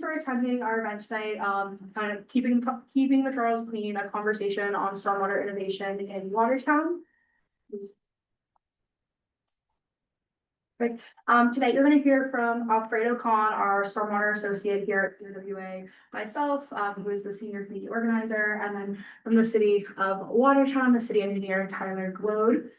for attending our event tonight. Kind of keeping the Charles clean, a conversation on stormwater innovation in Watertown. Right. Tonight you're going to hear from Alfredo Khan, our stormwater associate here at CRWA, myself, who is the senior committee organizer, and then from the City of Watertown, the city engineer, Tyler Glode.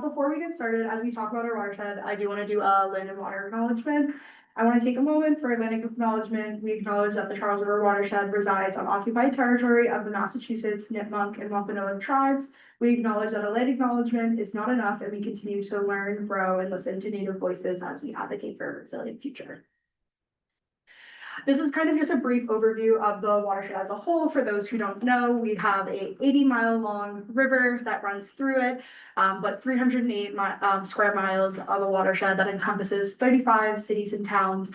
Before we get started, as we talk about our watershed, I do want to do a land and water acknowledgement. I want to take a moment for land acknowledgement. We acknowledge that the Charles River watershed resides on occupied territory of the Massachusetts, Nipmuc, and Wampanoag tribes. We acknowledge that a land acknowledgement is not enough, and we continue to learn, grow, and listen to Native voices as we advocate for a resilient future. This is kind of just a brief overview of the watershed as a whole. For those who don't know, we have a 80-mile long river that runs through it, but 308 square miles of a watershed that encompasses 35 cities and towns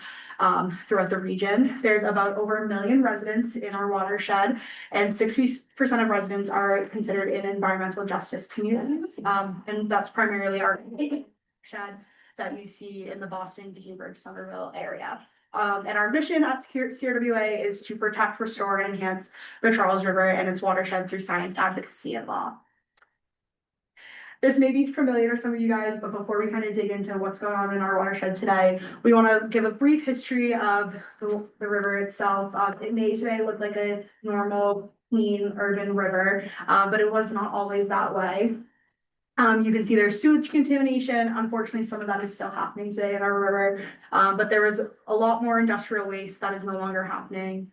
throughout the region. There's about over 1 million residents in our watershed, and 60% of residents are considered in environmental justice communities, and that's primarily our watershed that you see in the Boston, Cambridge, Somerville area. And our mission at CRWA is to protect, restore, and enhance the Charles River and its watershed through science, advocacy, and law. This may be familiar to some of you guys, but before we kind of dig into what's going on in our watershed today, we want to give a brief history of the river itself. It may today look like a normal, clean, urban river, but it was not always that way. You can see there's sewage contamination. Unfortunately, some of that is still happening today in our river, but there was a lot more industrial waste that is no longer happening.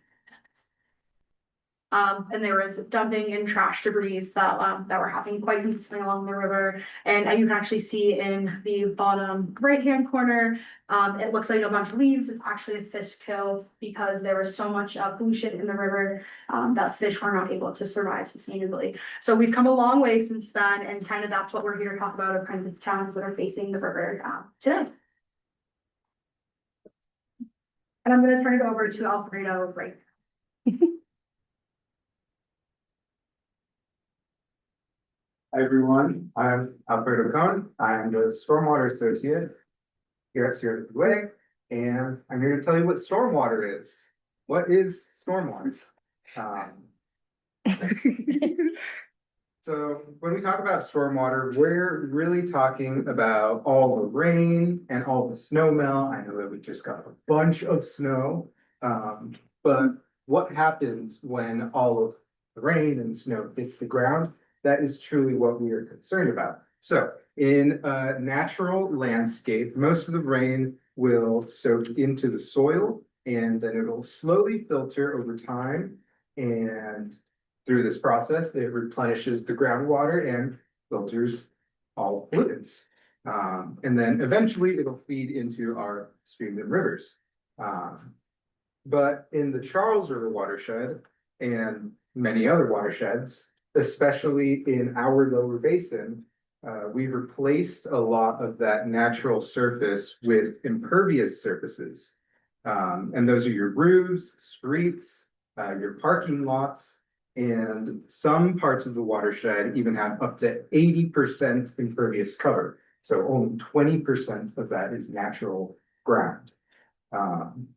And there was dumping and trash debris that were happening quite consistently along the river. And you can actually see in the bottom right-hand corner, it looks like a bunch of leaves. It's actually a fish kill because there was so much pollution in the river that fish were not able to survive sustainably. So we've come a long way since then, and kind of that's what we're here to talk about, of kind of the challenges that are facing the river today. And I'm going to turn it over to Alfredo right now. Hi everyone, I'm Alfredo Khan. I'm the Stormwater Associate here at CRWA, and I'm here to tell you what stormwater is. What is stormwater? So when we talk about stormwater, we're really talking about all the rain and all the snow melt. I know that we just got a bunch of snow, but what happens when all of the rain and snow hits the ground? That is truly what we are concerned about. So in a natural landscape, most of the rain will soak into the soil, and then it'll slowly filter over time. And through this process, it replenishes the groundwater and filters all pollutants. And then eventually it'll feed into our streams and rivers. But in the Charles River watershed and many other watersheds, especially in our lower basin, we've replaced a lot of that natural surface with impervious surfaces. And those are your roofs, streets, your parking lots, and some parts of the watershed even have up to 80% impervious cover. So only 20% of that is natural ground. And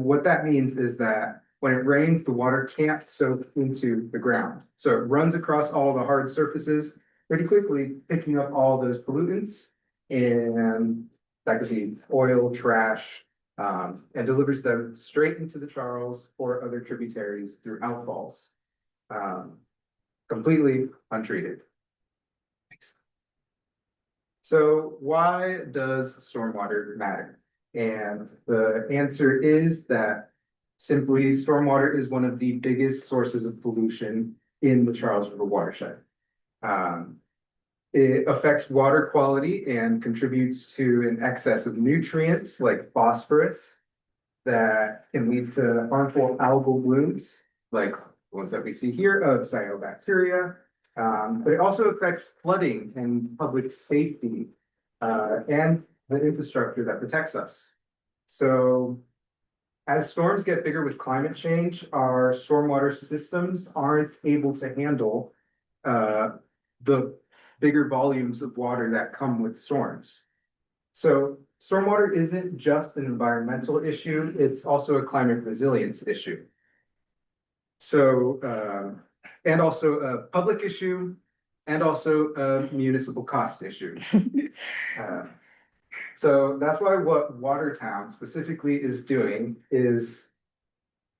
what that means is that when it rains, the water can't soak into the ground. So it runs across all the hard surfaces pretty quickly, picking up all those pollutants, and that could be oil, trash, and delivers them straight into the Charles or other tributaries through outfalls, completely untreated. So why does stormwater matter? And the answer is that simply, stormwater is one of the biggest sources of pollution in the Charles River watershed. It affects water quality and contributes to an excess of nutrients like phosphorus that can lead to harmful algal blooms, like the ones that we see here of cyanobacteria. But it also affects flooding and public safety and the infrastructure that protects us. So as storms get bigger with climate change, our stormwater systems aren't able to handle the bigger volumes of water that come with storms. So stormwater isn't just an environmental issue, it's also a climate resilience issue. So, and also a public issue, and also a municipal cost issue. So that's why what Watertown specifically is doing is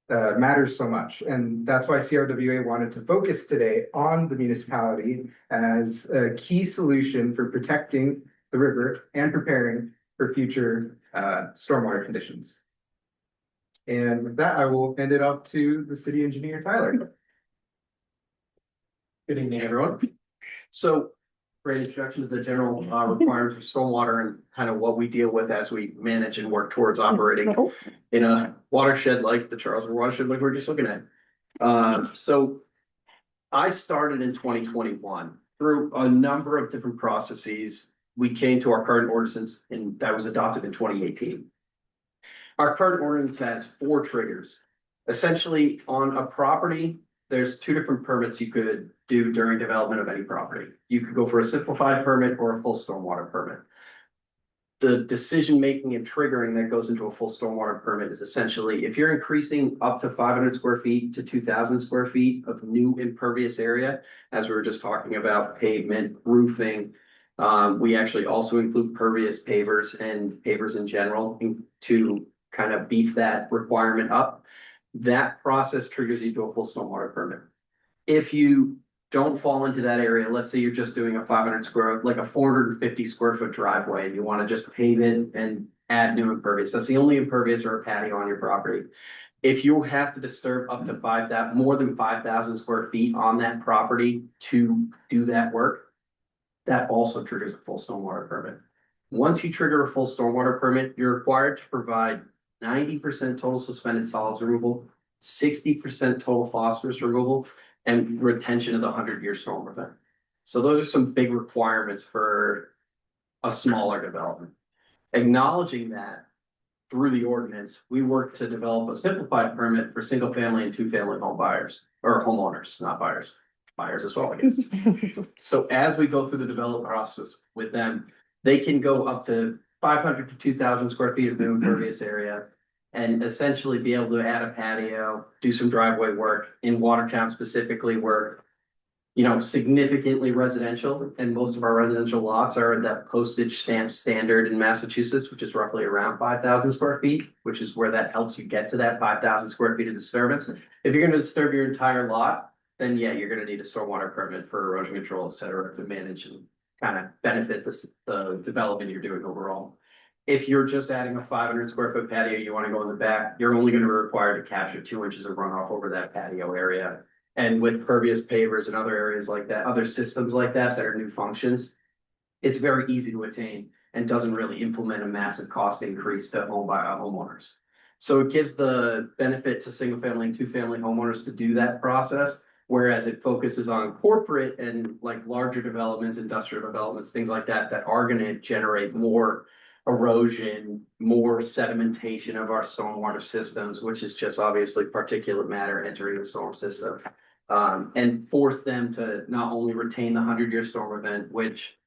matters so much. And that's why CRWA wanted to focus today on the municipality as a key solution for protecting the river and preparing for future stormwater conditions. And with that, I will hand it off to the city engineer, Tyler. Good evening, everyone. So, great introduction to the general requirements of stormwater and kind of what we deal with as we manage and work towards operating in a watershed like the Charles River watershed, like we're just looking at. So I started in 2021 through a number of different processes. We came to our current ordinance, and that was adopted in 2018. Our current ordinance has 4 triggers. Essentially, on a property, there's 2 different permits you could do during development of any property. You could go for a simplified permit or a full stormwater permit. The decision making and triggering that goes into a full stormwater permit is essentially if you're increasing up to 500 square feet to 2,000 square feet of new impervious area, as we were just talking about pavement, roofing. We actually also include pervious pavers and pavers in general to kind of beef that requirement up. That process triggers you to a full stormwater permit. If you don't fall into that area, let's say you're just doing a 500 square, like a 450 square foot driveway, and you want to just pave it and add new impervious. That's the only impervious or a patio on your property. If you have to disturb up to more than 5,000 square feet on that property to do that work, that also triggers a full stormwater permit. Once you trigger a full stormwater permit, you're required to provide 90% total suspended solids removal, 60% total phosphorus removal, and retention of the 100-year storm event. So those are some big requirements for a smaller development. Acknowledging that through the ordinance, we work to develop a simplified permit for single family and 2-family home buyers, or homeowners, not buyers, buyers as well, I guess. So as we go through the development process with them, they can go up to 500 to 2,000 square feet of new impervious area and essentially be able to add a patio, do some driveway work in Watertown specifically where, significantly residential, and most of our residential lots are that postage stamp standard in Massachusetts, which is roughly around 5,000 square feet, which is where that helps you get to that 5,000 square feet of disturbance. If you're going to disturb your entire lot, then yeah, you're going to need a stormwater permit for erosion control, et cetera, to manage and kind of benefit the development you're doing overall. If you're just adding a 500 square foot patio, you want to go in the back, you're only going to be required to capture 2 inches of runoff over that patio area. And with pervious pavers and other areas like that, other systems like that are new functions, it's very easy to attain and doesn't really implement a massive cost increase to homeowners. So it gives the benefit to single family and 2-family homeowners to do that process, whereas it focuses on corporate and like larger developments, industrial developments, things like that, that are going to generate more erosion, more sedimentation of our stormwater systems, which is just obviously particulate matter entering the storm system, and force them to not only retain the 100-year storm event, which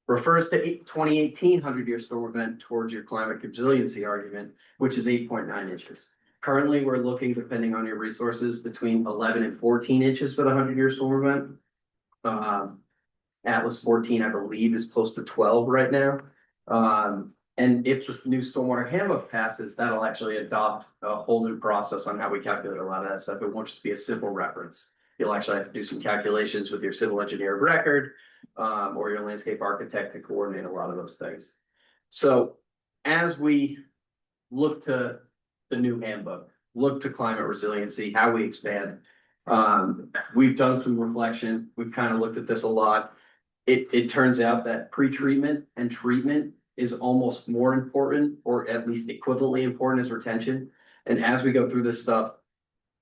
refers to 2018 100-year storm event towards your climate resiliency argument, which is 8.9 inches. Currently, we're looking, depending on your resources, between 11 and 14 inches for the 100-year storm event. Atlas 14, I believe, is close to 12 right now. And if this new stormwater handbook passes, that'll actually adopt a whole new process on how we calculate a lot of that stuff. It won't just be a simple reference. You'll actually have to do some calculations with your civil engineer of record, or your landscape architect to coordinate a lot of those things. So as we look to the new handbook, look to climate resiliency, how we expand, we've done some reflection. We've kind of looked at this a lot. It turns out that pre-treatment and treatment is almost more important, or at least equivalently important, as retention. And as we go through this stuff,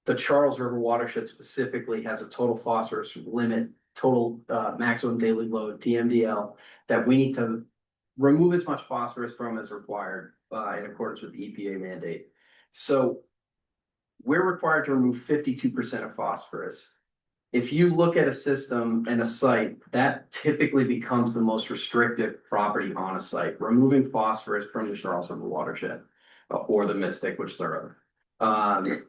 the Charles River watershed specifically has a total phosphorus limit, total maximum daily load, TMDL, that we need to remove as much phosphorus from as required in accordance with the EPA mandate. So we're required to remove 52% of phosphorus if you look at a system and a site, that typically becomes the most restrictive property on a site, removing phosphorus from the Charles River watershed. Or the Mystic, which is our other.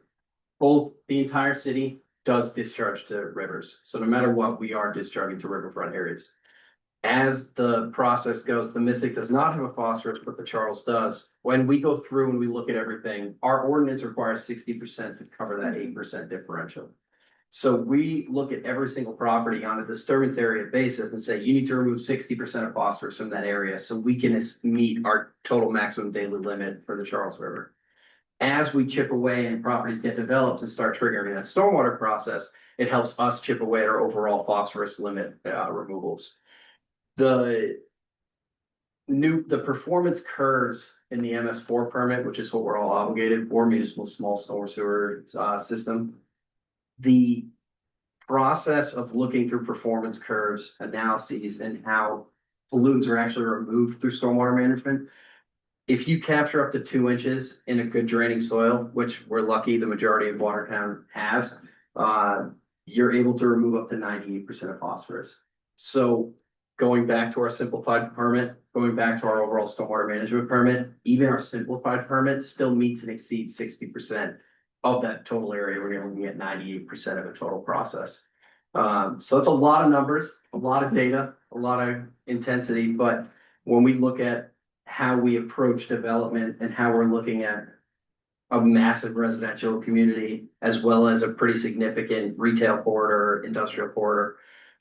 Both the entire city does discharge to rivers, so no matter what, we are discharging to riverfront areas. As the process goes, the Mystic does not have a phosphorus, but the Charles does. When we go through and we look at everything, our ordinance requires 60% to cover that 8% differential. So we look at every single property on a disturbance area basis and say, you need to remove 60% of phosphorus from that area so we can meet our total maximum daily limit for the Charles River. As we chip away and properties get developed and start triggering that stormwater process, it helps us chip away at our overall phosphorus limit removals. The performance curves in the MS4 permit, which is what we're all obligated for, municipal small storm sewer system. The process of looking through performance curves, analyses, and how pollutants are actually removed through stormwater management. If you capture up to 2 inches in a good draining soil, which we're lucky the majority of Watertown has, you're able to remove up to 98% of phosphorus. So going back to our simplified permit, going back to our overall stormwater management permit, even our simplified permit still meets and exceeds 60% of that total area. We're looking at 98% of the total process. So it's a lot of numbers, a lot of data, a lot of intensity, but when we look at how we approach development and how we're looking at a massive residential community, as well as a pretty significant retail corridor, industrial corridor,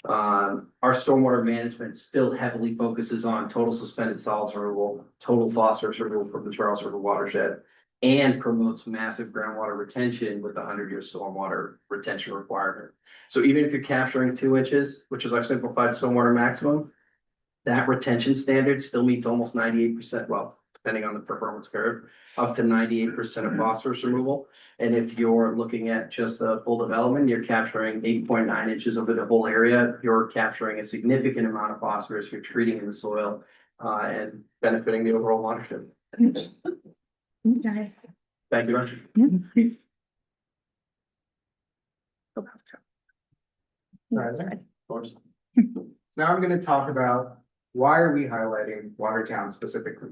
our stormwater management still heavily focuses on total suspended solids removal, total phosphorus removal from the Charles River watershed, and promotes massive groundwater retention with the 100-year stormwater retention requirement. So even if you're capturing 2 inches, which is our simplified stormwater maximum, that retention standard still meets almost 98%, well, depending on the performance curve, up to 98% of phosphorus removal. And if you're looking at just a full development, you're capturing 8.9 inches over the whole area. You're capturing a significant amount of phosphorus. You're treating in the soil and benefiting the overall watershed. Okay. Thank you, Rich. Of course. Now I'm going to talk about why are we highlighting Watertown specifically.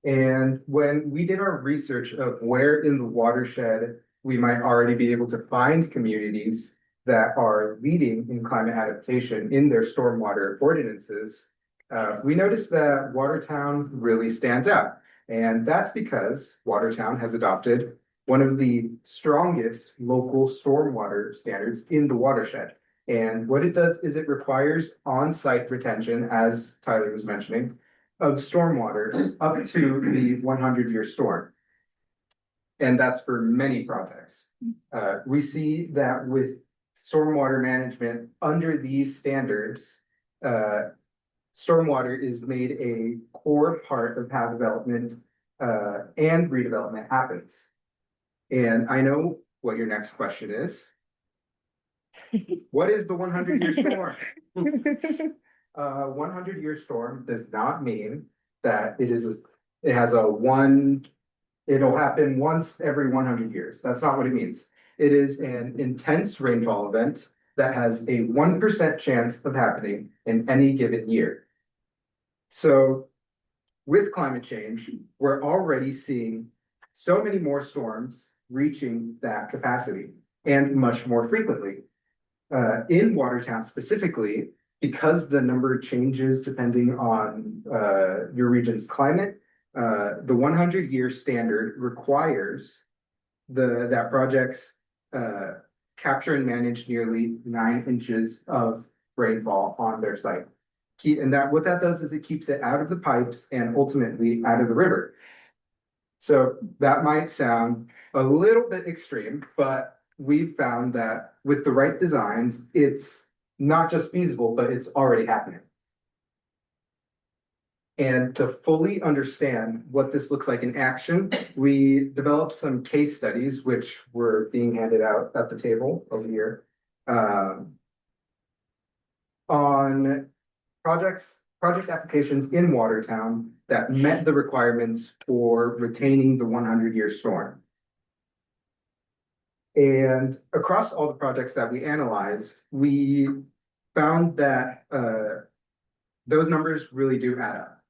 And when we did our research of where in the watershed we might already be able to find communities that are leading in climate adaptation in their stormwater ordinances, we noticed that Watertown really stands out. And that's because Watertown has adopted one of the strongest local stormwater standards in the watershed. And what it does is it requires on-site retention, as Tyler was mentioning, of stormwater up to the 100-year storm. And that's for many projects. We see that with stormwater management under these standards, stormwater is made a core part of how development and redevelopment happens. And I know what your next question is. What is the 100-year storm? 100-year storm does not mean that it'll happen once every 100 years. That's not what it means. It is an intense rainfall event that has a 1% chance of happening in any given year. So with climate change, we're already seeing so many more storms reaching that capacity and much more frequently. In Watertown specifically, because the number changes depending on your region's climate, the 100-year standard requires that projects capture and manage nearly 9 inches of rainfall on their site. And what that does is it keeps it out of the pipes and ultimately out of the river. So that might sound a little bit extreme, but we've found that with the right designs, it's not just feasible, but it's already happening. And to fully understand what this looks like in action, we developed some case studies, which were being handed out at the table over here, on project applications in Watertown that met the requirements for retaining the 100-year storm. And across all the projects that we analyzed, we found that those numbers really do add up.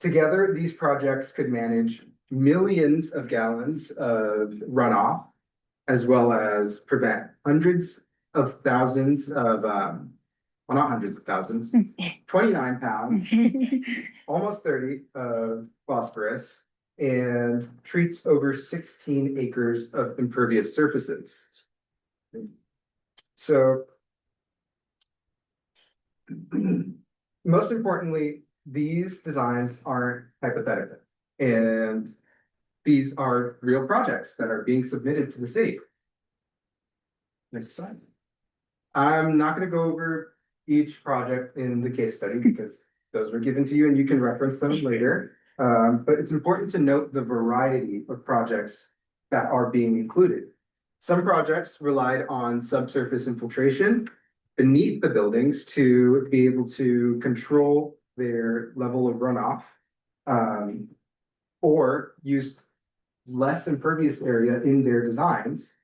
Together, these projects could manage millions of gallons of runoff, as well as prevent hundreds of thousands of, well, not hundreds of thousands, 29 pounds, almost 30 of phosphorus, and treats over 16 acres of impervious surfaces. So, most importantly, these designs aren't hypothetical, and these are real projects that are being submitted to the city. Next slide. I'm not going to go over each project in the case study because those were given to you and you can reference them later. But it's important to note the variety of projects that are being included. Some projects relied on subsurface infiltration beneath the buildings to be able to control their level of runoff, or used less impervious area in their designs.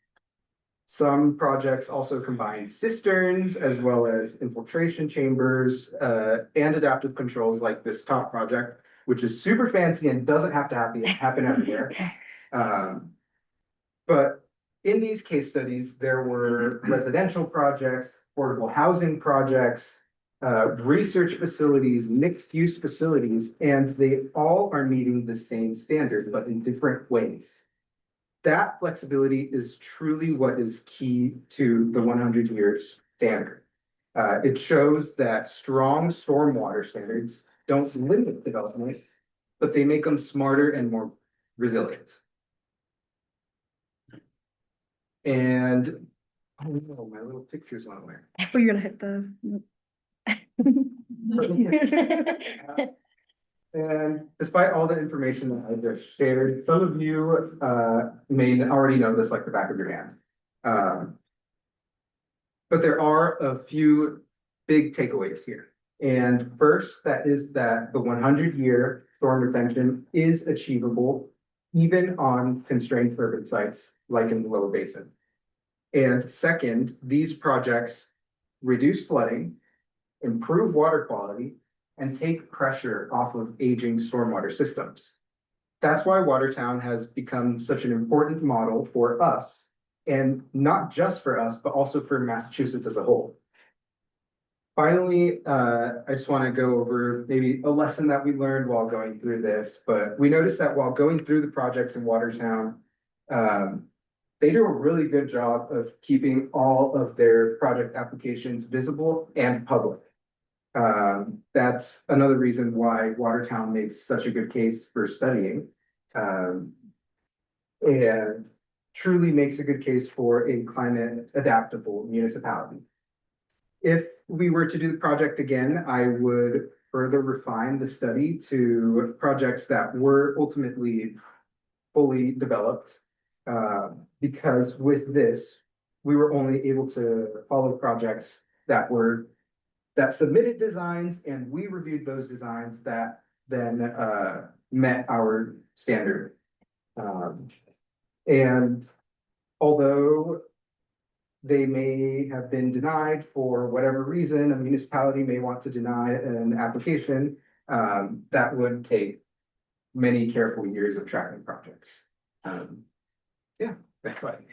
Some projects also combine cisterns as well as infiltration chambers and adaptive controls like this top project, which is super fancy and doesn't have to happen everywhere. But in these case studies, there were residential projects, affordable housing projects, research facilities, mixed use facilities, and they all are meeting the same standard, but in different ways. That flexibility is truly what is key to the 100 years standard. It shows that strong stormwater standards don't limit development, but they make them smarter and more resilient. And oh no, my little pictures went away. We're gonna hit the. And despite all the information that I just shared, some of you may already know this like the back of your hand. But there are a few big takeaways here. And first, that is that the 100-year storm retention is achievable even on constrained urban sites like in the Lower Basin. And second, these projects reduce flooding, improve water quality, and take pressure off of aging stormwater systems. That's why Watertown has become such an important model for us, and not just for us, but also for Massachusetts as a whole. Finally, I just want to go over maybe a lesson that we learned while going through this, but we noticed that while going through the projects in Watertown, they do a really good job of keeping all of their project applications visible and public. That's another reason why Watertown makes such a good case for studying, and truly makes a good case for a climate adaptable municipality. If we were to do the project again, I would further refine the study to projects that were ultimately fully developed, because with this, we were only able to follow projects that submitted designs, and we reviewed those designs that then met our standard. And although they may have been denied for whatever reason, a municipality may want to deny an application, that would take many careful years of tracking projects. Yeah, next slide.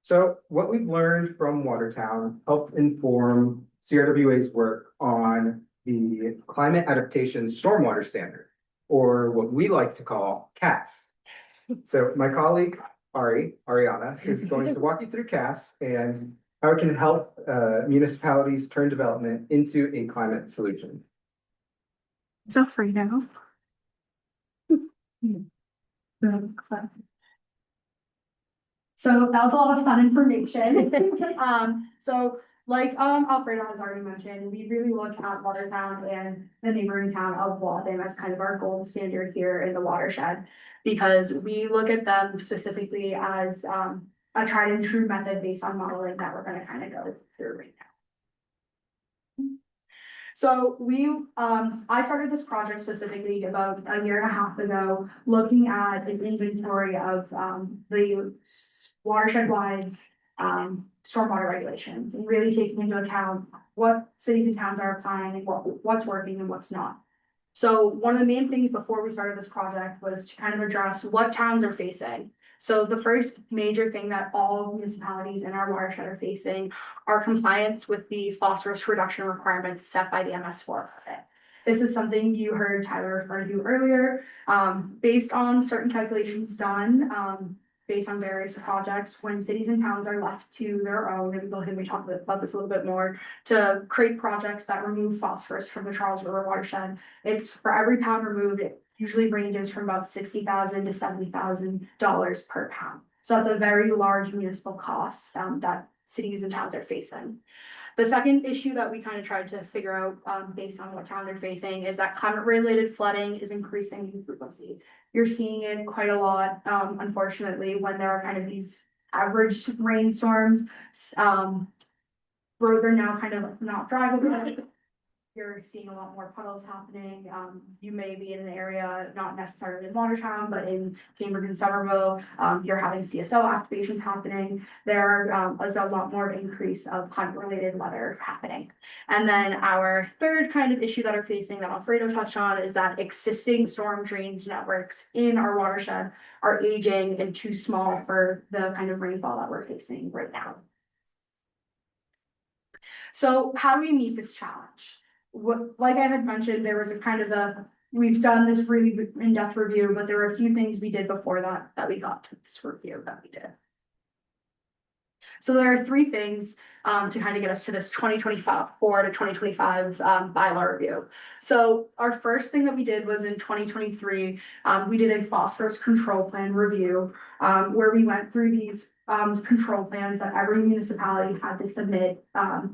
So what we've learned from Watertown helped inform CRWA's work on the Climate Adaptation Stormwater Standard, or what we like to call CAS. So my colleague, Ariana, is going to walk you through CAS and how it can help municipalities turn development into a climate solution. So free now. So that was a lot of fun information. So like Alfredo has already mentioned, we really look at Watertown and the neighboring town of Waltham as kind of our gold standard here in the watershed, because we look at them specifically as a tried and true method based on modeling that we're going to kind of go through right now. So I started this project specifically about a year and a half ago, looking at an inventory of, the watershed-wide, stormwater regulations and really taking into account what cities and towns are applying and what's working and what's not. So one of the main things before we started this project was to kind of address what towns are facing. So the first major thing that all municipalities in our watershed are facing are compliance with the phosphorus reduction requirements set by the MS4 permit. This is something you heard Tyler refer to earlier, based on certain calculations done, based on various projects, when cities and towns are left to their own, and we talk about this a little bit more, to create projects that remove phosphorus from the Charles River watershed. It's for every pound removed, it usually ranges from about $60,000 to $70,000 per pound. So that's a very large municipal cost that cities and towns are facing. The second issue that we kind of tried to figure out based on what towns are facing is that climate-related flooding is increasing in frequency. You're seeing it quite a lot, unfortunately, when there are kind of these average rainstorms. Roads are now kind of not drivable. You're seeing a lot more puddles happening. You may be in an area, not necessarily in Watertown, but in Cambridge and Somerville, you're having CSO activations happening. There is a lot more increase of climate-related weather happening. And then our third kind of issue that we're facing that Alfredo touched on is that existing storm drainage networks in our watershed are aging and too small for the kind of rainfall that we're facing right now. So how do we meet this challenge? Like I had mentioned, there was a kind of we've done this really in-depth review, but there were a few things we did before that we got to this review that we did. So there are three things to kind of get us to this 2024 to 2025 bylaw review. So our first thing that we did was in 2023, we did a phosphorus control plan review where we went through these control plans that every municipality had to submit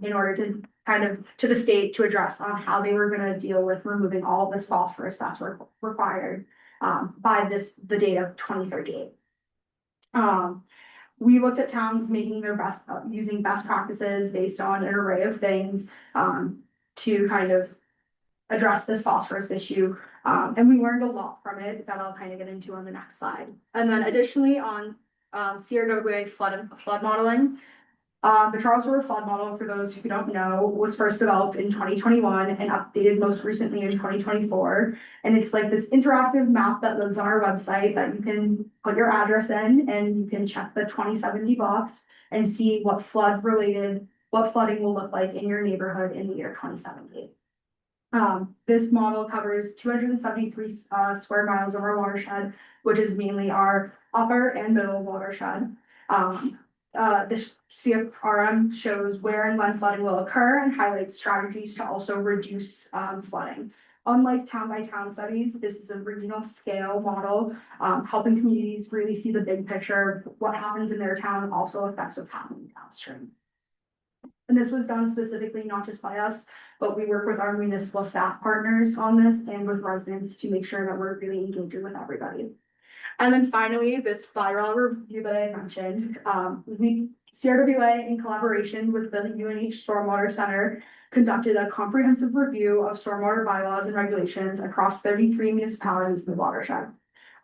in order to kind of to the state to address on how they were going to deal with removing all of this phosphorus that's required by the date of 2038. We looked at towns making their best, using best practices based on an array of things to kind of address this phosphorus issue. And we learned a lot from it that I'll kind of get into on the next slide. And then additionally on CRWA flood modeling. The Charles River flood model, for those who don't know, was first developed in 2021 and updated most recently in 2024. And it's like this interactive map that lives on our website that you can put your address in and you can check the 2070 box and see what flooding will look like in your neighborhood in the year 2070. This model covers 273 square miles of our watershed, which is mainly our upper and middle watershed. The CRM shows where and when flooding will occur and highlights strategies to also reduce flooding. Unlike town by town studies, this is a regional scale model, helping communities really see the big picture. What happens in their town also affects what's happening downstream. And this was done specifically not just by us, but we work with our municipal staff partners on this and with residents to make sure that we're really engaging with everybody. And then finally, this viral review that I mentioned, CRWA in collaboration with the UNH Stormwater Center conducted a comprehensive review of stormwater bylaws and regulations across 33 municipalities in the watershed.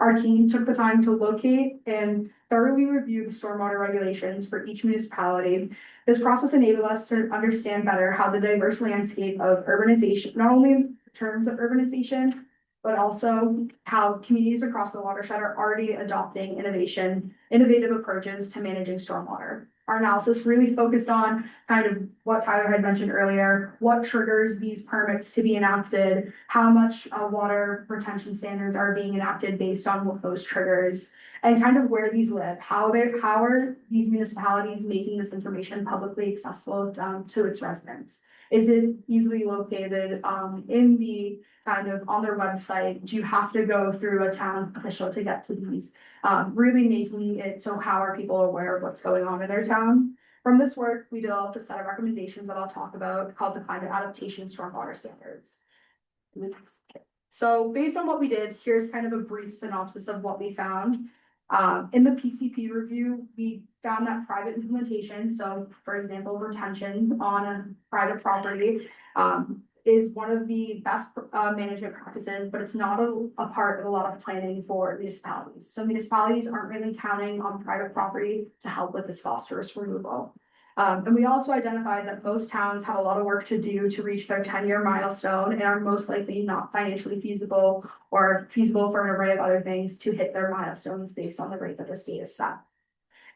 Our team took the time to locate and thoroughly review the stormwater regulations for each municipality. This process enabled us to understand better how the diverse landscape of urbanization, not only in terms of urbanization, but also how communities across the watershed are already adopting innovative approaches to managing stormwater. Our analysis really focused on kind of what Tyler had mentioned earlier, what triggers these permits to be enacted, how much water retention standards are being enacted based on what those triggers, and kind of where these live, how are these municipalities making this information publicly accessible to its residents? Is it easily located in the kind of on their website? Do you have to go through a town official to get to these? Really making it so how are people aware of what's going on in their town? From this work, we developed a set of recommendations that I'll talk about called the Climate Adaptation Stormwater Standards. So based on what we did, here's kind of a brief synopsis of what we found. In the PCP review, we found that private implementation, so for example, retention on a private property, is one of the best management practices, but it's not a part of a lot of planning for municipalities. So municipalities aren't really counting on private property to help with this phosphorus removal. And we also identified that most towns have a lot of work to do to reach their 10-year milestone and are most likely not financially feasible or feasible for an array of other things to hit their milestones based on the rate that the state has set.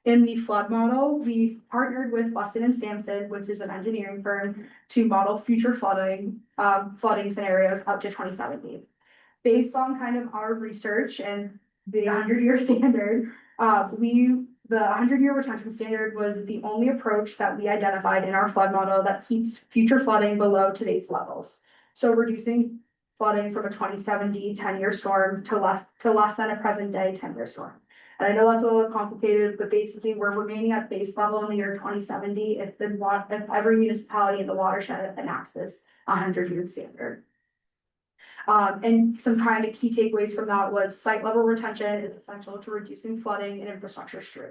In the flood model, we partnered with Weston and Sampson, which is an engineering firm, to model future flooding scenarios up to 2070. Based on kind of our research and the 100-year standard, the 100-year retention standard was the only approach that we identified in our flood model that keeps future flooding below today's levels. So reducing flooding from a 2070 10-year storm to less than a present day 10-year storm. And I know that's a little complicated, but basically we're remaining at base level in the year 2070 if every municipality in the watershed enacts this 100-year standard. And some kind of key takeaways from that was site level retention is essential to reducing flooding and infrastructure strain.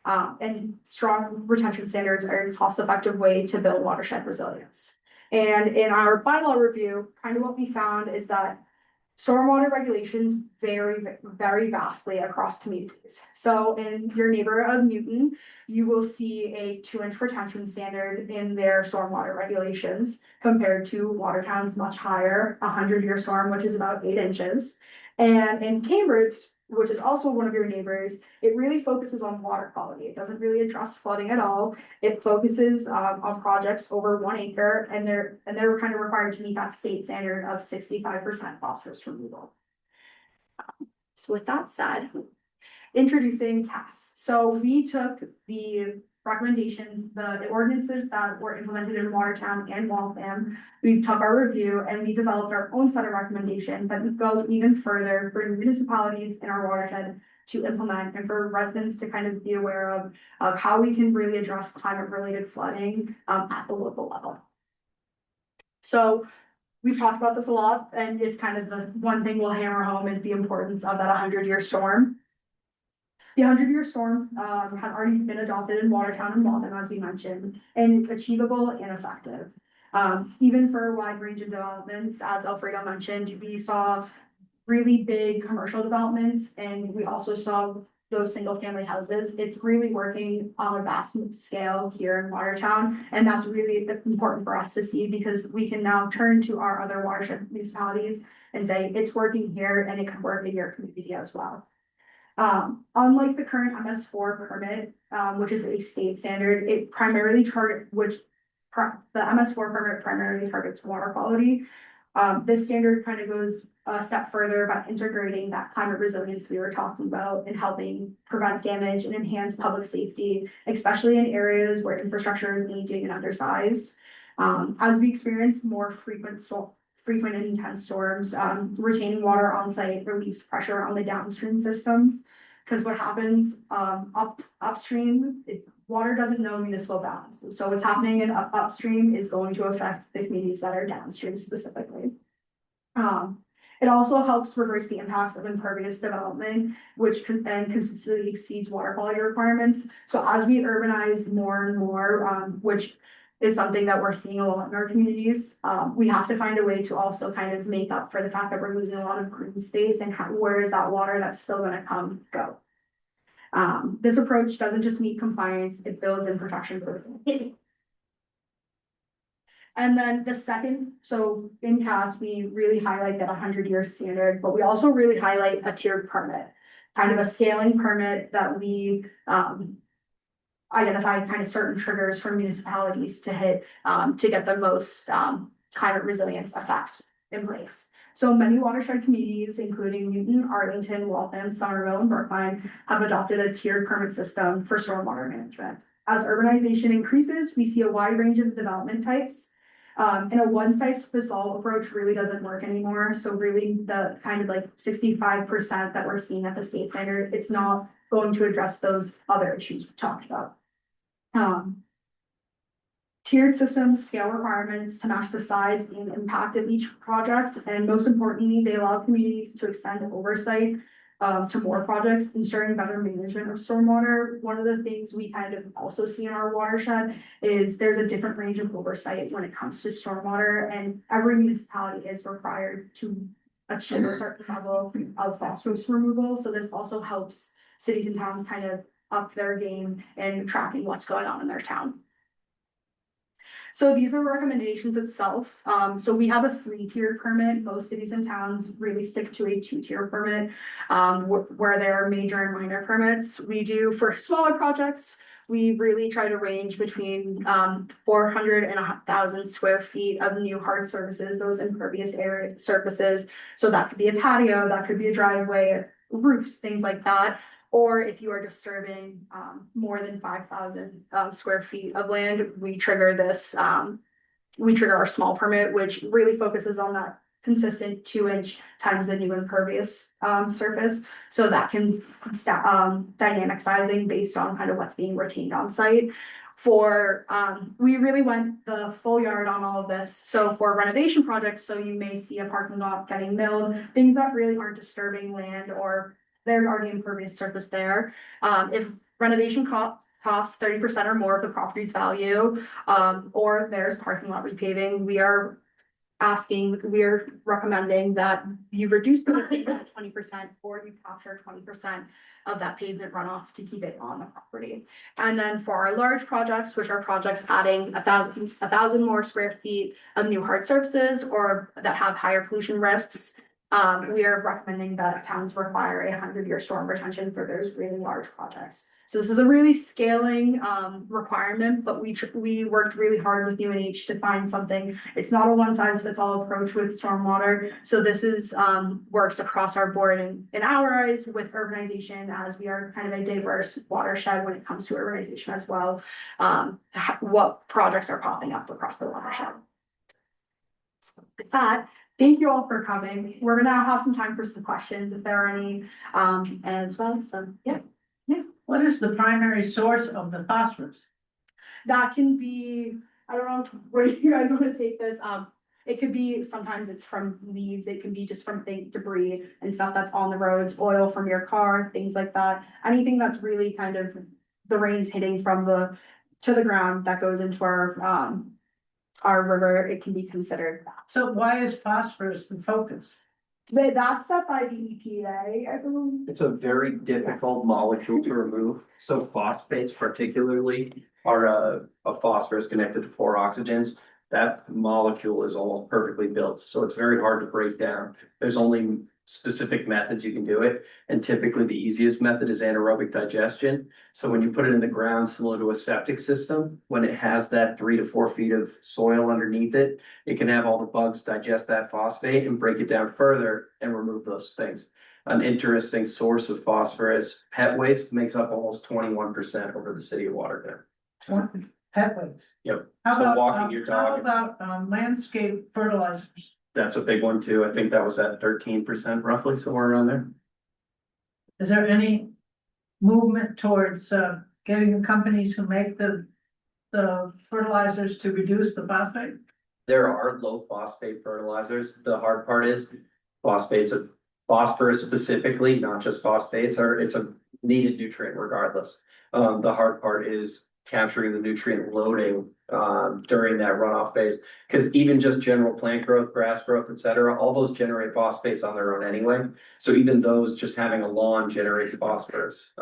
And strong retention standards are a cost-effective way to build watershed resilience. And in our bylaw review, kind of what we found is that stormwater regulations vary very vastly across communities. So in your neighborhood of Newton, you will see a 2-inch retention standard in their stormwater regulations compared to Watertown's much higher 100-year storm, which is about 8 inches. And in Cambridge, which is also one of your neighbors, it really focuses on water quality. It doesn't really address flooding at all. It focuses on projects over 1 acre, and they're kind of required to meet that state standard of 65% phosphorus removal. So with that said, introducing CAS. So we took the recommendations, the ordinances that were implemented in Watertown and Waltham. We took our review and we developed our own set of recommendations that would go even further for municipalities in our watershed to implement and for residents to kind of be aware of how we can really address climate related flooding at the local level. So we've talked about this a lot, and it's kind of the one thing we'll hammer home is the importance of that 100-year storm. The 100-year storm has already been adopted in Watertown and Waltham, as we mentioned, and it's achievable and effective. Even for a wide range of developments, as Alfredo mentioned, we saw really big commercial developments, and we also saw those single family houses. It's really working on a vast scale here in Watertown, and that's really important for us to see because we can now turn to our other watershed municipalities and say it's working here and it can work in your community as well. Unlike the current MS4 permit, which is a state standard, it primarily the MS4 permit primarily targets water quality. This standard kind of goes a step further by integrating that climate resilience we were talking about and helping prevent damage and enhance public safety, especially in areas where infrastructure is aging and undersized. As we experience more frequent and intense storms, retaining water on site relieves pressure on the downstream systems. Because what happens upstream, water doesn't know municipal bounds. So what's happening in upstream is going to affect the communities that are downstream specifically. It also helps reverse the impacts of impervious development, which consistently exceeds water quality requirements. So as we urbanize more and more, which is something that we're seeing a lot in our communities. We have to find a way to also kind of make up for the fact that we're losing a lot of green space and where is that water that's still going to go. This approach doesn't just meet compliance, it builds in protection for the community. And then the second, so in CAS, we really highlight that 100-year standard, but we also really highlight a tiered permit, kind of a scaling permit that we identify kind of certain triggers for municipalities to hit to get the most climate resilience effect in place. So many watershed communities, including Newton, Arlington, Waltham, Somerville, and Brookline, have adopted a tiered permit system for stormwater management. As urbanization increases, we see a wide range of development types. And a one-size-fits-all approach really doesn't work anymore. So really the kind of like 65% that we're seeing at the state standard, it's not going to address those other issues we talked about. Tiered systems scale requirements to match the size and impact of each project, and most importantly, they allow communities to extend oversight to more projects, ensuring better management of stormwater. One of the things we kind of also see in our watershed is there's a different range of oversight when it comes to stormwater, and every municipality is required to achieve a certain level of phosphorus removal. So this also helps cities and towns kind of up their game and tracking what's going on in their town. So these are recommendations itself. So we have a 3-tiered permit. Most cities and towns really stick to a 2-tier permit, where there are major and minor permits. We do for smaller projects, we really try to range between 400 and 1,000 square feet of new hard surfaces, those impervious area surfaces. So that could be a patio, that could be a driveway, roofs, things like that. Or if you are disturbing more than 5,000 square feet of land, we trigger this, we trigger our small permit, which really focuses on that consistent 2-inch times the new impervious surface. So that can dynamic sizing based on kind of what's being retained on site. For we really went the full yard on all of this. So for renovation projects, so you may see a parking lot getting milled, things that really aren't disturbing land or there's already impervious surface there. If renovation costs 30% or more of the property's value, or there's parking lot repaving, we are recommending that you reduce the pavement 20% or you capture 20% of that pavement runoff to keep it on the property. And then for our large projects, which are projects adding 1,000 more square feet of new hard surfaces or that have higher pollution risks, we are recommending that towns require a 100-year storm retention for those really large projects. So this is a really scaling requirement, but we worked really hard with UNH to find something. It's not a one-size-fits-all approach with stormwater. So this is works across our board in our eyes with urbanization, as we are kind of a diverse watershed when it comes to urbanization as well. What projects are popping up across the watershed. So with that, thank you all for coming. We're gonna have some time for some questions if there are any as well. So yeah. What is the primary source of the phosphorus? That can be, I don't know where you guys want to take this. It could be, sometimes it's from leaves, it can be just from debris and stuff that's on the roads, oil from your car, things like that. Anything that's really kind of the rains hitting from to the ground that goes into our river, it can be considered that. So why is phosphorus the focus? But that's set by the EPA, I believe. It's a very difficult molecule to remove. So phosphates particularly are a phosphorus connected to 4 oxygens. That molecule is almost perfectly built, so it's very hard to break down. There's only specific methods you can do it, and typically the easiest method is anaerobic digestion. So when you put it in the ground, similar to a septic system, when it has that 3 to 4 feet of soil underneath it, it can have all the bugs digest that phosphate and break it down further and remove those things. An interesting source of phosphorus, pet waste, makes up almost 21% over the city of Watertown. Pet waste. Yep. How So about, walking your how dog. about landscape fertilizers? That's a big one too. I think that was at 13% roughly, somewhere around there. Is there any movement towards getting the companies who make the fertilizers to reduce the phosphate? There are low phosphate fertilizers. The hard part is phosphates, phosphorus specifically, not just phosphates, it's a needed nutrient regardless. The hard part is capturing the nutrient loading during that runoff phase. Because even just general plant growth, grass growth, etc., all those generate phosphates on their own anyway. So even those, just having a lawn generates phosphorus.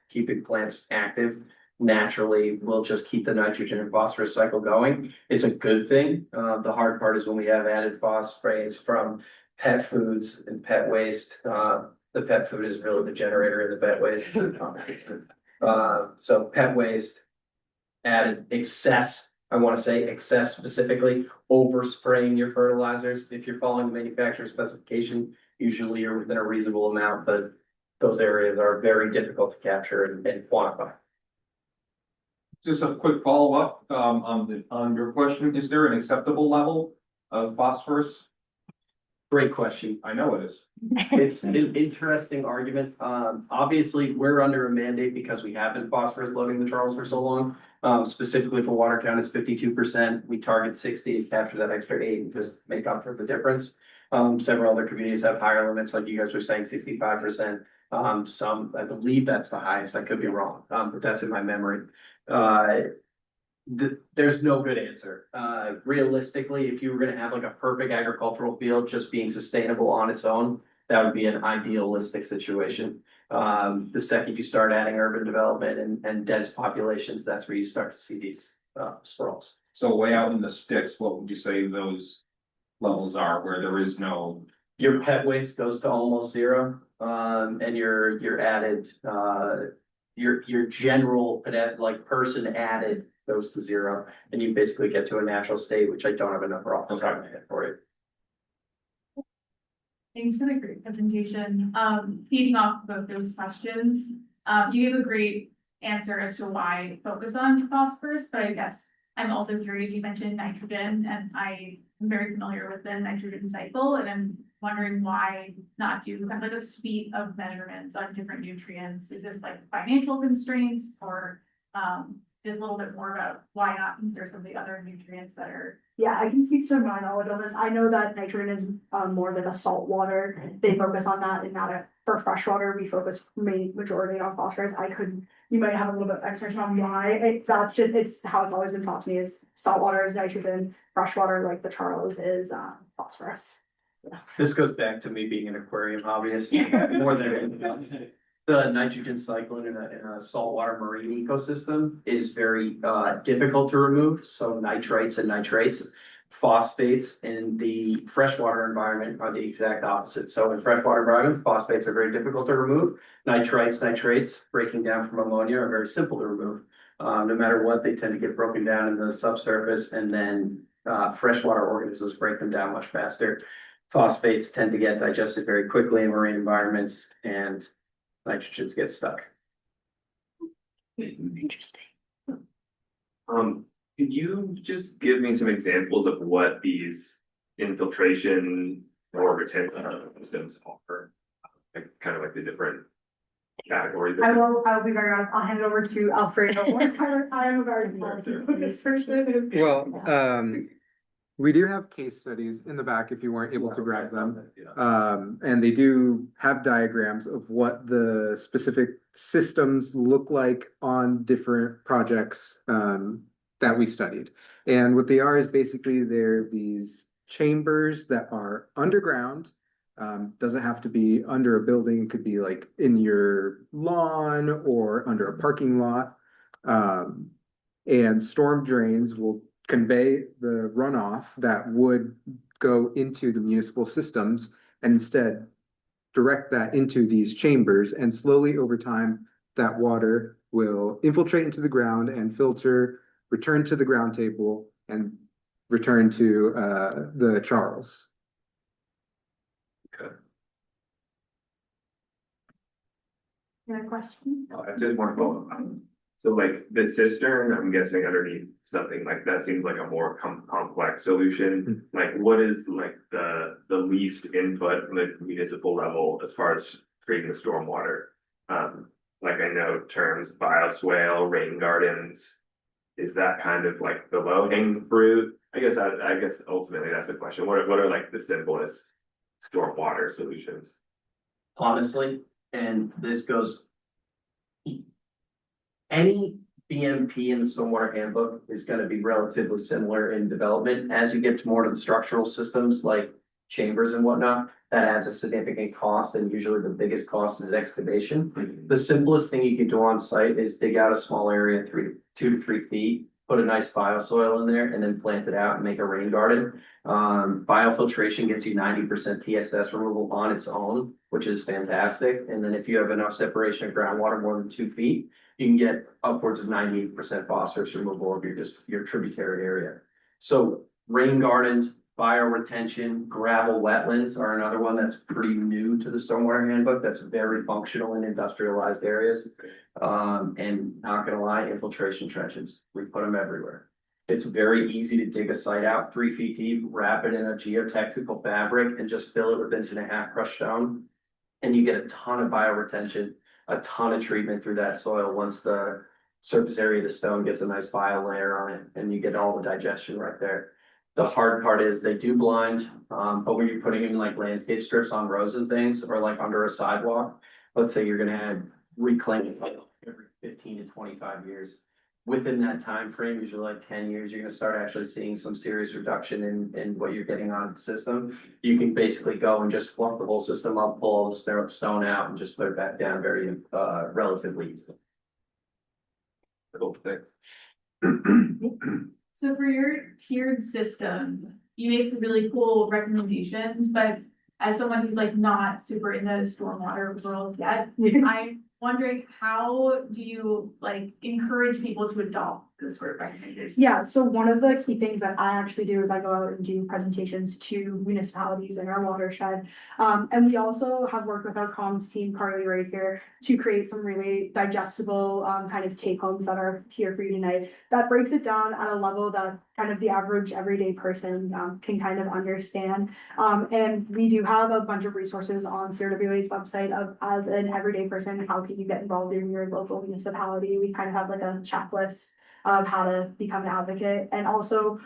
Keeping plants active naturally will just keep the nitrogen and phosphorus cycle going. It's a good thing. The hard part is when we have added phosphates from pet foods and pet waste. The pet food is really the generator in the pet waste. So pet waste, added excess, I want to say excess specifically, over spraying your fertilizers. If you're following the manufacturer specification, usually you're within a reasonable amount, but those areas are very difficult to capture and quantify. Just a quick follow-up, on your question, is there an acceptable level of phosphorus? Great question. I know it is. It's an interesting argument. Obviously, we're under a mandate because we have been phosphorus loading the Charles for so long. Specifically for Watertown, it's 52%. We target 60 to capture that extra 8 and just make up for the difference. Several other communities have higher limits, like you guys were saying, 65%. Some, I believe that's the highest, I could be wrong, but that's in my memory. There's no good answer. Realistically, if you were gonna have like a perfect agricultural field just being sustainable on its own, that would be an idealistic situation. The second you start adding urban development and dense populations, that's where you start to see these sprawls. So way out in the sticks, what would you say those levels are where there is no? Your pet waste goes to almost zero, and your added, your general, like person added goes to zero, and you basically get to a natural state, which I don't have a number off the top of my head for you. Thanks for the great presentation. Feeding off both those questions, you gave a great answer as to why focus on phosphorus, but I guess I'm also curious, you mentioned nitrogen, and I am very familiar with the nitrogen cycle, and I'm wondering why not do kind of like a suite of measurements on different nutrients? Is this like financial constraints, or just a little bit more about why not consider some of the other nutrients that are? Yeah, I can speak to my knowledge on this. I know that nitrogen is more than a salt water. They focus on that, and not for freshwater, we focus majority on phosphorus. You might have a little bit of extra on why. It's how it's always been taught to me is saltwater is nitrogen, freshwater like the Charles is phosphorus. This goes back to me being an aquarium hobbyist more than anything else. The nitrogen cycle in a saltwater marine ecosystem is very difficult to remove. So nitrites and nitrates, phosphates in the freshwater environment are the exact opposite. So in freshwater environment, phosphates are very difficult to remove. Nitrates breaking down from ammonia are very simple to remove. No matter what, they tend to get broken down in the subsurface, and then freshwater organisms break them down much faster. Phosphates tend to get digested very quickly in marine environments, and nitrogens get stuck. Interesting. Could you just give me some examples of what these infiltration or retention systems offer? Like kind of like the different categories. I'll be very honest. I'll hand it over to Alfredo. I am a very this person. Well, we do have case studies in the back if you weren't able to grab them. And they do have diagrams of what the specific systems look like on different projects that we studied. And what they are is basically they're these chambers that are underground. Doesn't have to be under a building, could be like in your lawn or under a parking lot. And storm drains will convey the runoff that would go into the municipal systems and instead direct that into these chambers, and slowly over time that water will infiltrate into the ground and filter, return to the ground table, and return to the Charles. Okay. Any question? I just want to follow up. So like the cistern, I'm guessing underneath something like that seems like a more complex solution. Like what is like the least input from the municipal level as far as treating the stormwater? Like I know terms bioswale, rain gardens. Is that kind of like the low hanging fruit? I guess ultimately that's the question. What are like the simplest stormwater solutions? Honestly, and this goes. Any BMP in the stormwater handbook is going to be relatively similar in development. As you get to more of the structural systems like chambers and whatnot, that adds a significant cost, and usually the biggest cost is excavation. The simplest thing you can do on site is dig out a small area, 2 to 3 feet, put a nice bioswale in there, and then plant it out and make a rain garden. Biofiltration gets you 90% TSS removal on its own, which is fantastic. And then if you have enough separation of groundwater more than 2 feet, you can get upwards of 98% phosphorus removal of your tributary area. So rain gardens, bioretention, gravel wetlands are another one that's pretty new to the stormwater handbook. That's very functional in industrialized areas. And not gonna lie, infiltration trenches, we put them everywhere. It's very easy to dig a site out 3 feet deep, wrap it in a geotechnical fabric, and just fill it with 1.5 inch crushed stone. And you get a ton of bioretention, a ton of treatment through that soil once the surface area of the stone gets a nice bio layer on it, and you get all the digestion right there. The hard part is they do blind, but when you're putting in like landscape strips on roads and things, or like under a sidewalk. Let's say you're gonna add reclaim like every 15 to 25 years. Within that time frame, usually like 10 years, you're gonna start actually seeing some serious reduction in what you're getting on the system. You can basically go and just fluff the whole system up, pull all the stone out and just put it back down very, relatively easily. Cool, thanks. So for your tiered system, you made some really cool recommendations, but as someone who's like not super in the stormwater world yet, I'm wondering, how do you like encourage people to adopt this sort of recommendations? Yeah, so one of the key things that I actually do is I go out and do presentations to municipalities in our watershed. And we also have worked with our comms team, Carly right here, to create some really digestible kind of take homes that are here for you tonight. That breaks it down at a level that kind of the average everyday person can kind of understand. And we do have a bunch of resources on CRWA's website of, as an everyday person, how can you get involved in your local municipality? We kind of have like a checklist of how to become an advocate. And also,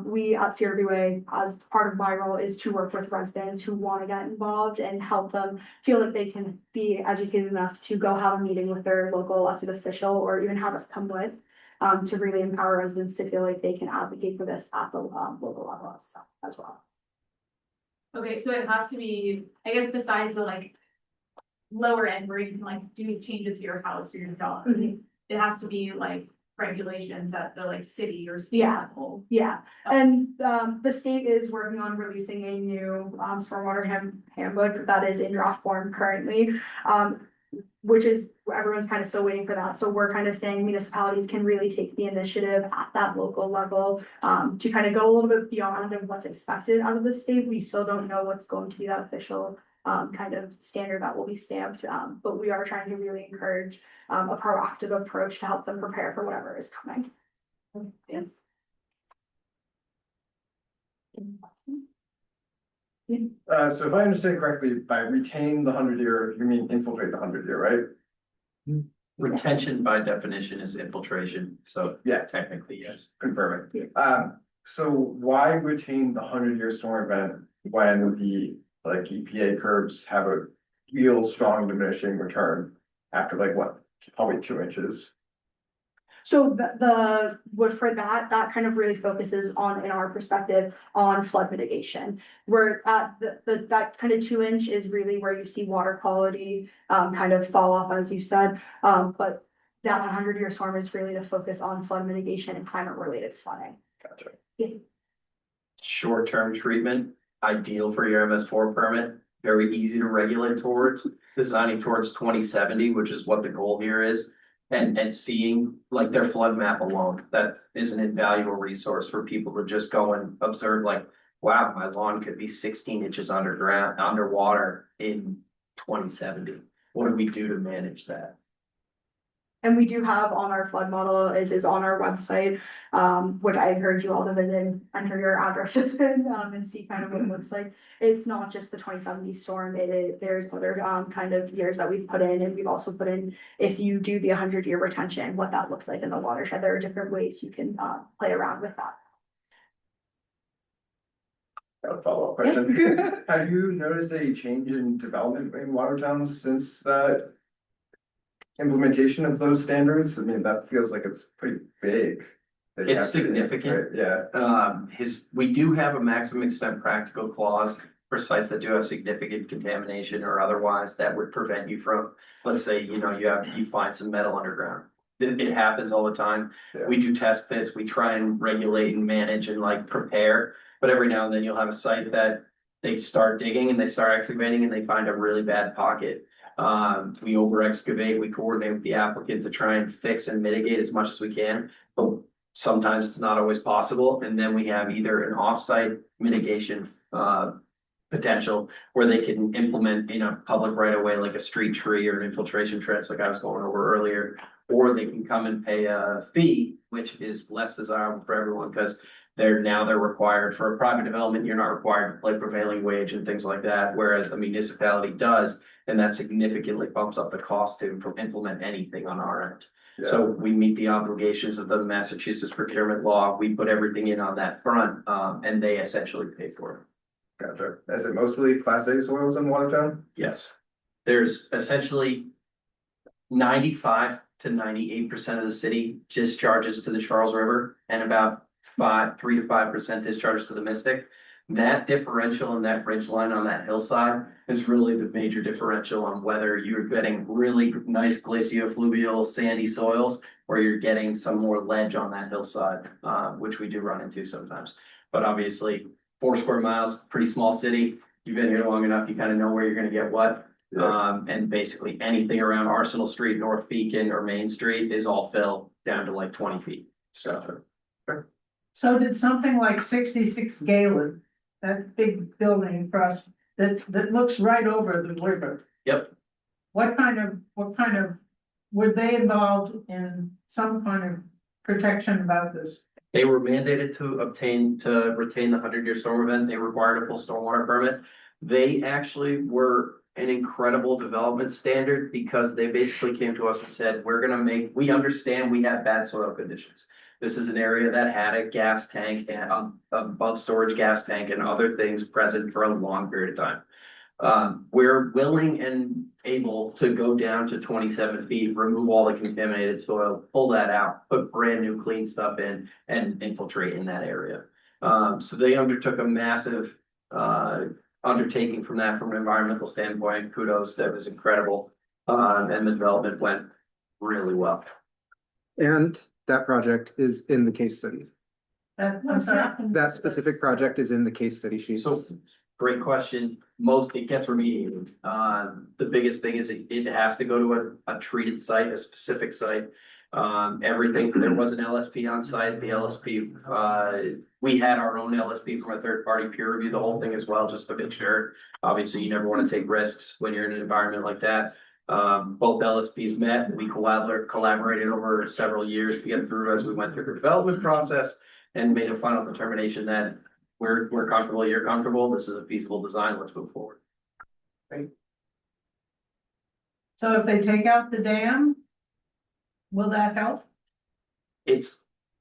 we at CRWA, as part of my role, is to work with residents who want to get involved and help them feel like they can be educated enough to go have a meeting with their local elected official, or even have us come with, to really empower residents to feel like they can advocate for this at the local level as well. Okay, so it has to be, I guess, besides the like lower end where you can like do changes to your house or your dog, it has to be like regulations at the like city or state Yeah. level. Yeah, and the state is working on releasing a new stormwater handbook that is in draft form currently. Which is, everyone's kind of still waiting for that. So we're kind of saying municipalities can really take the initiative at that local level to kind of go a little bit beyond of what's expected out of the state. We still don't know what's going to be that official kind of standard that will be stamped, but we are trying to really encourage a proactive approach to help them prepare for whatever is coming. Yes. So if I understand correctly, by retain the 100-year, you mean infiltrate the 100-year, right? Retention by definition is infiltration, so Yeah, technically, yes. confirming. So why retain the 100-year storm event when the like EPA curves have a real strong diminishing return after like what, probably 2 inches? So for that kind of really focuses on, in our perspective, on flood mitigation. Where at that kind of 2 inch is really where you see water quality kind of fall off, as you said. But that 100-year storm is really to focus on flood mitigation and climate related flooding. Gotcha. Short-term treatment, ideal for your MS4 permit, very easy to regulate towards, designing towards 2070, which is what the goal here is. And seeing like their flood map alone, that is an invaluable resource for people to just go and observe, like, wow, my lawn could be 16 inches underwater in 2070. What do we do to manage that? And we do have on our flood model is on our website, which I encourage you all to visit and enter your addresses in, and see kind of what it looks like. It's not just the 2070 storm, there's other kind of years that we've put in, and we've also put in, if you do the 100-year retention, what that looks like in the watershed. There are different ways you can play around with that. Got a follow-up question. Have you noticed a change in development in Watertown since that implementation of those standards? I mean, that feels like it's pretty big. that you It's have to- significant. Yeah, We do have a maximum extent practical clause for sites that do have significant contamination or otherwise that would prevent you from, let's say, you find some metal underground. It happens all the time. Yeah. We do test pits, we try and regulate and manage and like prepare, but every now and then you'll have a site that they start digging and they start excavating and they find a really bad pocket. We over excavate, we coordinate with the applicant to try and fix and mitigate as much as we can, but sometimes it's not always possible. And then we have either an offsite mitigation potential where they can implement in a public right of way, like a street tree or an infiltration trench, like I was going over earlier, or they can come and pay a fee, which is less desirable for everyone because they're required for a private development. You're not required to play prevailing wage and things like that, whereas a municipality does, and that significantly bumps up the cost to implement anything on our end. So we meet the obligations of the Massachusetts procurement law. We put everything in on that front, and they essentially pay for it. Gotcha. Is it mostly Class A soils in Watertown? Yes. There's essentially 95 to 98% of the city discharges to the Charles River and about 3 to 5% discharges to the Mystic. That differential and that ridge line on that hillside is really the major differential on whether you're getting really nice glaciofluvial sandy soils or you're getting some more ledge on that hillside, which we do run into sometimes. But obviously, 4 square miles, pretty small city. You've been here long enough, you kind of know where you're gonna get what. And basically anything around Arsenal Street, North Beacon, or Main Street is all fill down to like 20 feet. So So did something like 66 Galen, that big building across, that looks right over the river? Yep. What kind of, were they involved in some kind of protection about this? They were mandated to retain the 100-year storm event. They required a full stormwater permit. They actually were an incredible development standard because they basically came to us and said, we understand we have bad soil conditions. This is an area that had a gas tank and above storage gas tank and other things present for a long period of time. We're willing and able to go down to 27 feet, remove all the contaminated soil, pull that out, put brand new clean stuff in and infiltrate in that area. So they undertook a massive undertaking from an environmental standpoint. Kudos, that was incredible. And the development went really well. And that project is in the case study. I'm sorry. That specific project is in the case study sheets. So, great question. It gets remediated. The biggest thing is it has to go to a treated site, a specific site. There was an LSP on site. The LSP, we had our own LSP from a third party peer review the whole thing as well, just to make sure. Obviously, you never want to take risks when you're in an environment like that. Both LSPs met. We collaborated over several years to get through as we went through the development process and made a final determination that we're comfortable, you're comfortable. This is a feasible design. Let's move forward. So if they take out the dam, will that help?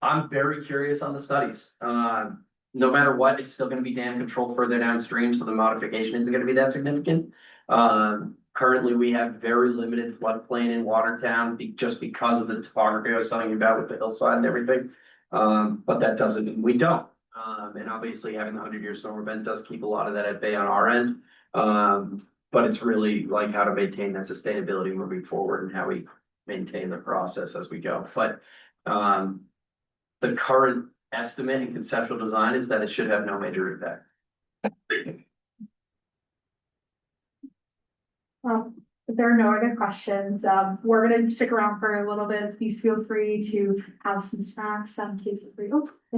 I'm very curious on the studies. No matter what, it's still gonna be dam control further downstream, so the modification isn't gonna be that significant. Currently, we have very limited floodplain in Watertown just because of the topography I was telling you about with the hillside and everything. But that doesn't mean we don't. And obviously having the 100-year storm event does keep a lot of that at bay on our end. But it's really like how to maintain that sustainability moving forward and how we maintain the process as we go. But the current estimate and conceptual design is that it should have no major impact. Well, if there are no other questions, we're gonna stick around for a little bit. Please feel free to have some snacks, some cases for you.